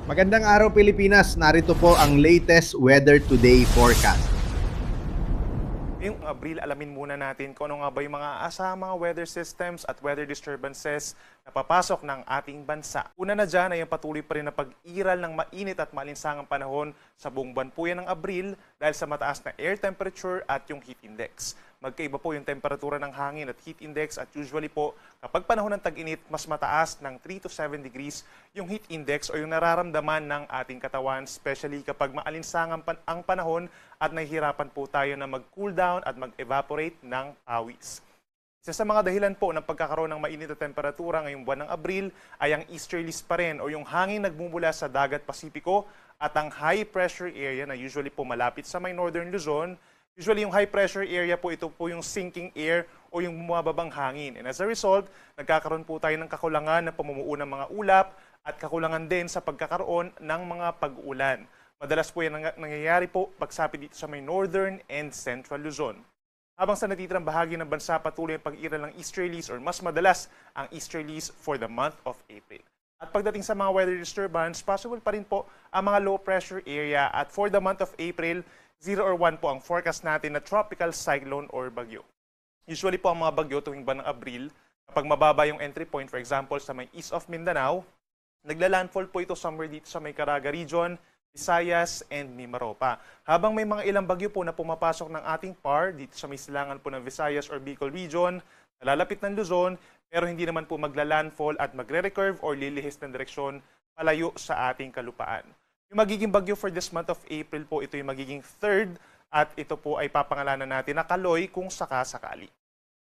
Magandang araw Pilipinas, narito po ang latest weather today forecast. Ngayong Abril, alamin muna natin kung ano nga ba yung mga aasahang mga weather systems at weather disturbances na papasok ng ating bansa. Una na dyan ay ang patuloy pa rin na pag-iral ng mainit at malinsangang panahon sa buong buwan po yan ng Abril dahil sa mataas na air temperature at yung heat index. Magkaiba po yung temperatura ng hangin at heat index at usually po kapag panahon ng tag-init, mas mataas ng 3 to 7 degrees yung heat index o yung nararamdaman ng ating katawan, especially kapag maalinsangang ang panahon at nahihirapan po tayo na mag-cool down at mag-evaporate ng pawis. Isa sa mga dahilan po ng pagkakaroon ng mainit na temperatura ngayong buwan ng Abril ay ang easterlies pa rin o yung hangin nagmumula sa dagat Pasipiko at ang high pressure area na usually po malapit sa may northern Luzon. Usually yung high pressure area po, ito po yung sinking air o yung bumababang hangin. And as a result, nagkakaroon po tayo ng kakulangan ng pamumuo ng mga ulap at kakulangan din sa pagkakaroon ng mga pag-ulan. Madalas po yan nangyayari po pagsapit dito sa may northern and central Luzon. Habang sa natitirang bahagi ng bansa, patuloy ang pag-iral ng easterlies or mas madalas ang easterlies for the month of April. At pagdating sa mga weather disturbance, possible pa rin po ang mga low pressure area at for the month of April, 0 or 1 po ang forecast natin na tropical cyclone or bagyo. Usually po ang mga bagyo tuwing buwan ng Abril, kapag mababa yung entry point, for example sa may east of Mindanao, nagla-landfall po ito somewhere dito sa may Caraga region, Visayas, and Mimaropa. Habang may mga ilang bagyo po na pumapasok ng ating PAR dito sa may silangan po ng Visayas or Bicol region, nalalapit ng Luzon, pero hindi naman po magla-landfall at magre-recurve or lilihis ng direksyon palayo sa ating kalupaan. Yung magiging bagyo for this month of April po, ito yung magiging third at ito po ay papangalanan natin na Kaloy kung sakasakali.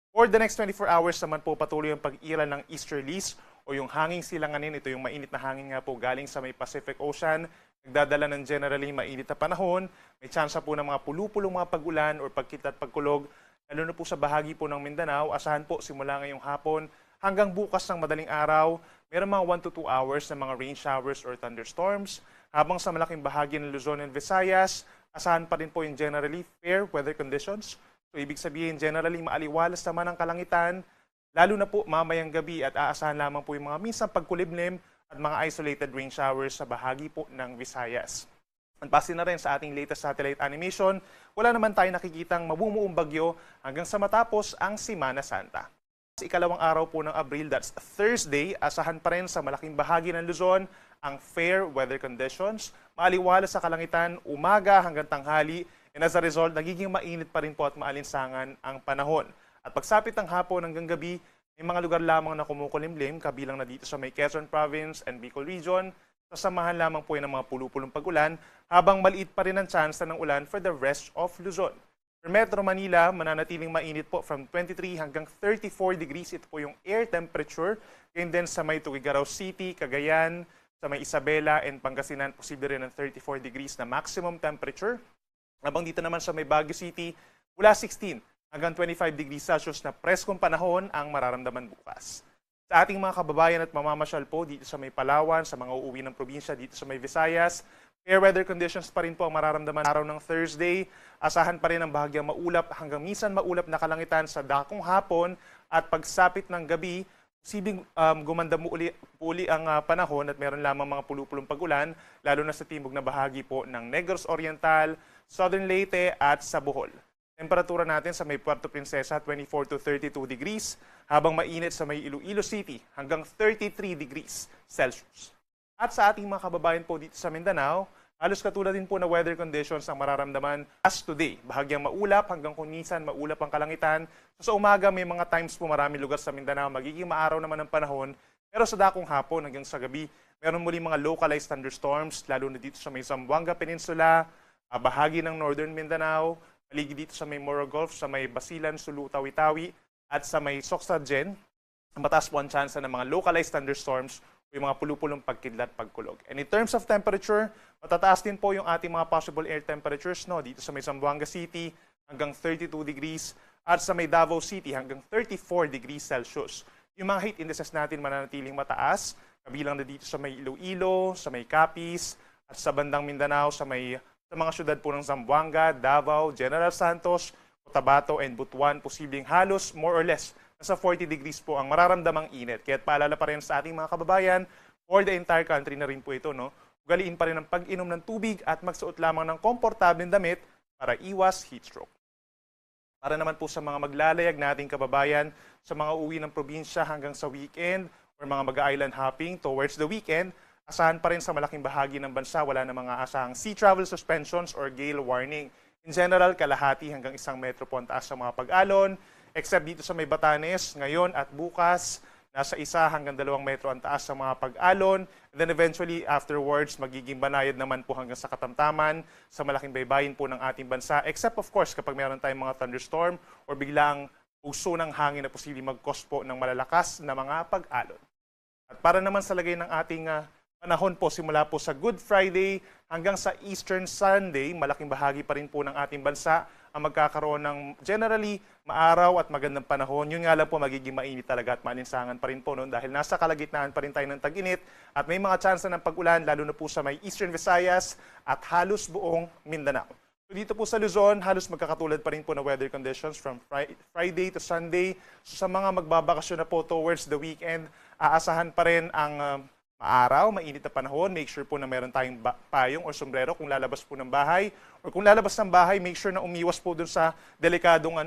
For the next 24 hours naman po patuloy ang pag-iral ng easterlies o yung hanging silanganin. Ito yung mainit na hangin nga po galing sa may Pacific Ocean. Nagdadala ng generally mainit na panahon. May tsansa po ng mga pulupulong mga pag-ulan or pagkita at pagkulog. Lalo na po sa bahagi po ng Mindanao. Asahan po simula ngayong hapon hanggang bukas ng madaling araw. Meron mga 1 to 2 hours na mga rain showers or thunderstorms. Habang sa malaking bahagi ng Luzon and Visayas, asahan pa rin po yung generally fair weather conditions. So ibig sabihin generally maaliwalas naman ang kalangitan, lalo na po mamayang gabi at aasahan lamang po yung mga minsang pagkulimlim at mga isolated rain showers sa bahagi po ng Visayas. At base na rin sa ating latest satellite animation, wala naman tayo nakikitang mabumuong bagyo hanggang sa matapos ang Semana Santa. Sa ikalawang araw po ng Abril, that's Thursday, asahan pa rin sa malaking bahagi ng Luzon ang fair weather conditions. Maaliwalas sa kalangitan, umaga hanggang tanghali, and as a result, nagiging mainit pa rin po at maalinsangan ang panahon. At pagsapit ng hapon hanggang gabi, may mga lugar lamang na kumukulimlim, kabilang na dito sa may Quezon Province and Bicol Region. Sasamahan lamang po yan ng mga pulupulong pag-ulan, habang maliit pa rin ang tsansa ng ulan for the rest of Luzon. For Metro Manila, mananatiling mainit po from 23 hanggang 34 degrees. Ito po yung air temperature. Ganyan din sa may Tuguegarao City, Cagayan, sa may Isabela and Pangasinan, posible rin ng 34 degrees na maximum temperature. Habang dito naman sa may Baguio City, mula 16 hanggang 25 degrees Celsius na preskong panahon ang mararamdaman bukas. Sa ating mga kababayan at mamamasyal po dito sa may Palawan, sa mga uuwi ng probinsya dito sa may Visayas, fair weather conditions pa rin po ang mararamdaman araw ng Thursday. Asahan pa rin ang bahagyang maulap hanggang minsan maulap na kalangitan sa dakong hapon at pagsapit ng gabi, posibleng gumanda uli ang panahon at meron lamang mga pulupulong pag-ulan, lalo na sa timog na bahagi po ng Negros Oriental, Southern Leyte at sa Bohol. Temperatura natin sa may Puerto Princesa 24 to 32 degrees, habang mainit sa may Iloilo City hanggang 33 degrees Celsius. At sa ating mga kababayan po dito sa Mindanao, halos katulad din po na weather conditions ang mararamdaman as today. Bahagyang maulap hanggang kung minsan maulap ang kalangitan. So sa umaga may mga times po maraming lugar sa Mindanao magiging maaraw naman ang panahon. Pero sa dakong hapon hanggang sa gabi, meron muli mga localized thunderstorms, lalo na dito sa may Zamboanga Peninsula, bahagi ng Northern Mindanao, paligid dito sa may Moro Gulf, sa may Basilan, Sulu, Tawi-Tawi, at sa may Socsagen. Mataas po ang chance ng mga localized thunderstorms o yung mga pulupulong pagkidlat, pagkulog. And in terms of temperature, matataas din po yung ating mga possible air temperatures dito sa may Zamboanga City hanggang 32 degrees at sa may Davao City hanggang 34 degrees Celsius. Yung mga heat indices natin mananatiling mataas, kabilang na dito sa may Iloilo, sa may Capiz, at sa bandang Mindanao, sa mga syudad po ng Zamboanga, Davao, General Santos, Cotabato, and Butuan, posibleng halos more or less nasa 40 degrees po ang mararamdamang init. Kaya't paalala pa rin sa ating mga kababayan, for the entire country na rin po ito, no? ugaliin pa rin ang pag-inom ng tubig at magsuot lamang ng komportableng damit para iwas heat stroke. Para naman po sa mga maglalayag nating kababayan sa mga uwi ng probinsya hanggang sa weekend or mga mag-island hopping towards the weekend, asahan pa rin sa malaking bahagi ng bansa wala na mga asahang sea travel suspensions or gale warning. In general, kalahati hanggang 1 metro po ang taas sa mga pag-alon, except dito sa may Batanes, ngayon at bukas, nasa 1 hanggang 2 metro ang taas sa mga pag-alon. And then eventually, afterwards, magiging banayad naman po hanggang sa katamtaman sa malaking baybayin po ng ating bansa. Except of course, kapag meron tayong mga thunderstorm or biglang puso ng hangin na posibleng mag-cause po ng malalakas na mga pag-alon. At para naman sa lagay ng ating panahon po simula po sa Good Friday hanggang sa Eastern Sunday, malaking bahagi pa rin po ng ating bansa ang magkakaroon ng generally maaraw at magandang panahon. Yun nga lang po magiging mainit talaga at maalinsangan pa rin po noon dahil nasa kalagitnaan pa rin tayo ng tag-init at may mga tsansa ng pag-ulan lalo na po sa may Eastern Visayas at halos buong Mindanao. So dito po sa Luzon, halos magkakatulad pa rin po na weather conditions from Friday to Sunday. So sa mga magbabakasyon na po towards the weekend, aasahan pa rin ang maaraw, mainit na panahon. Make sure po na meron tayong payong o sombrero kung lalabas po ng bahay. Or kung lalabas ng bahay, make sure na umiwas po dun sa delikadong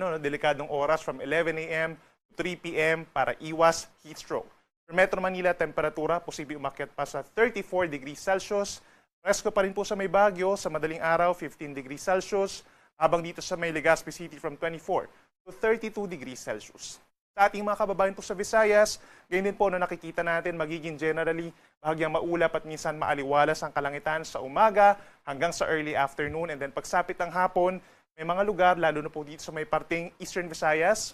oras from 11 a.m. to 3 p.m. para iwas heat stroke. For Metro Manila, temperatura posible umakyat pa sa 34 degrees Celsius. Presko pa rin po sa may Baguio, sa madaling araw, 15 degrees Celsius. Habang dito sa may Legazpi City from 24 to 32 degrees Celsius. Sa ating mga kababayan po sa Visayas, ganyan din po na nakikita natin magiging generally bahagyang maulap at minsan maaliwalas ang kalangitan sa umaga hanggang sa early afternoon. And then pagsapit ng hapon, may mga lugar, lalo na po dito sa may parting Eastern Visayas,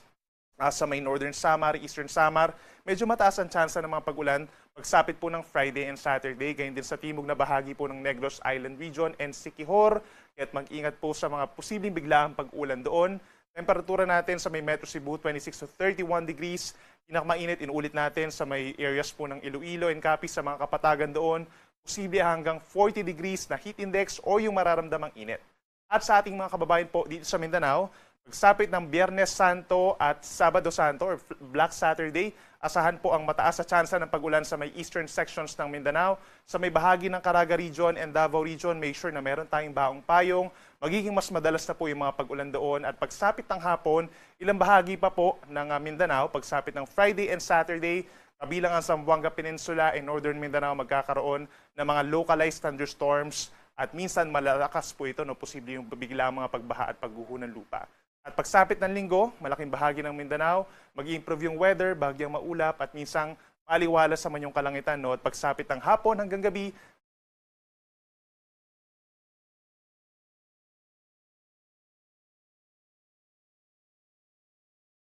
sa may Northern Samar, Eastern Samar, medyo mataas ang tsansa ng mga pag-ulan pagsapit po ng Friday and Saturday. Ganyan din sa timog na bahagi po ng Negros Island Region and Siquijor. Kaya't mag-ingat po sa mga posibleng biglaang pag-ulan doon. Temperatura natin sa may Metro Cebu, 26 to 31 degrees. Pinakamainit, inulit natin sa may areas po ng Iloilo and Capiz sa mga kapatagan doon. Posible hanggang 40 degrees na heat index o yung mararamdamang init. At sa ating mga kababayan po dito sa Mindanao, pagsapit ng Biyernes Santo at Sabado Santo or Black Saturday, asahan po ang mataas na tsansa ng pag-ulan sa may eastern sections ng Mindanao. Sa may bahagi ng Caraga Region and Davao Region, make sure na meron tayong baong payong. Magiging mas madalas na po yung mga pag-ulan doon. At pagsapit ng hapon, ilang bahagi pa po ng Mindanao, pagsapit ng Friday and Saturday, kabilang ang Zamboanga Peninsula and Northern Mindanao magkakaroon ng mga localized thunderstorms at minsan malalakas po ito, posible yung bigla mga pagbaha at pagguho ng lupa. At pagsapit ng linggo, malaking bahagi ng Mindanao, mag-i-improve yung weather, bahagyang maulap at minsang maliwalas sa manyong kalangitan. At pagsapit ng hapon hanggang gabi,